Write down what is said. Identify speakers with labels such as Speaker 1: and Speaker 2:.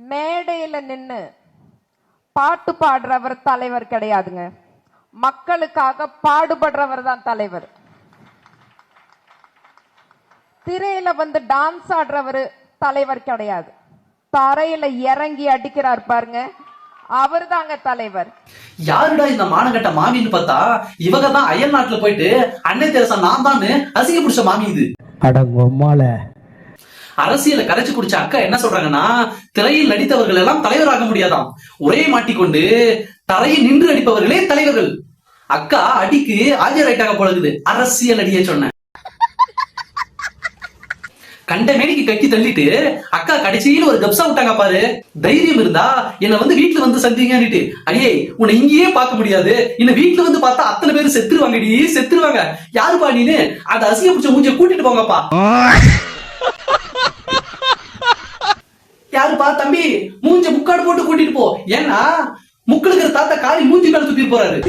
Speaker 1: மேடையில நின்னு பாட்டு பாடுறவர் தலைவர் கிடையாதுங்க. மக்களுக்காக பாடுபடுறவர் தான் தலைவர். திரையில வந்து டான்ஸ் ஆடுறவர் தலைவர் கிடையாது. தரையில இறங்கி அடிக்கிறார் பாருங்க, அவர் தாங்க தலைவர்.
Speaker 2: யாருடா இந்த மானகட்ட மாமின்னு பார்த்தா இவங்க தான் அயல் நாட்டுல போயிட்டு அன்னை தெரசா நான் தான் அசிங்க பிடிச்ச மாமி இது.
Speaker 3: அடங்கொம்மால
Speaker 2: அரசியல கரைச்சு குடிச்ச அக்கா என்ன சொல்றாங்கன்னா, திரையில் நடித்தவர்கள் எல்லாம் தலைவராக முடியாதாம், ஒரே மாட்டிக்கொண்டு தரையில் நின்று அடிப்பவர்களே தலைவர்கள். அக்கா அடிக்கு ஆஜராயிட்டாங்க போலகுது அரசியல் அடிய சொன்ன கண்ட மேடிக்கு கட்டி தள்ளிட்டு அக்கா கடைசியில் ஒரு கப்சா விட்டாங்க பாரு. தைரியம் இருந்தா என்ன வந்து வீட்டுல வந்து சந்திங்கன்னுட்டு, அடியே உன்னை இங்கேயே பார்க்க முடியாது, இன்னும் வீட்டுல வந்து பார்த்தா அத்தனை பேர் செத்துருவாங்கடி செத்துருவாங்க, யாருப்பா நீனு, அந்த அசிங்க பிடிச்ச மூஞ்சிய கூட்டிட்டு போங்கப்பா. யாருப்பா தம்பி, மூஞ்ச முக்காடு போட்டு கூட்டிட்டு போ, ஏன்னா முக்களுக்கு தாத்தா காலி மூஞ்சி மேல தூக்கிட்டு போறாரு.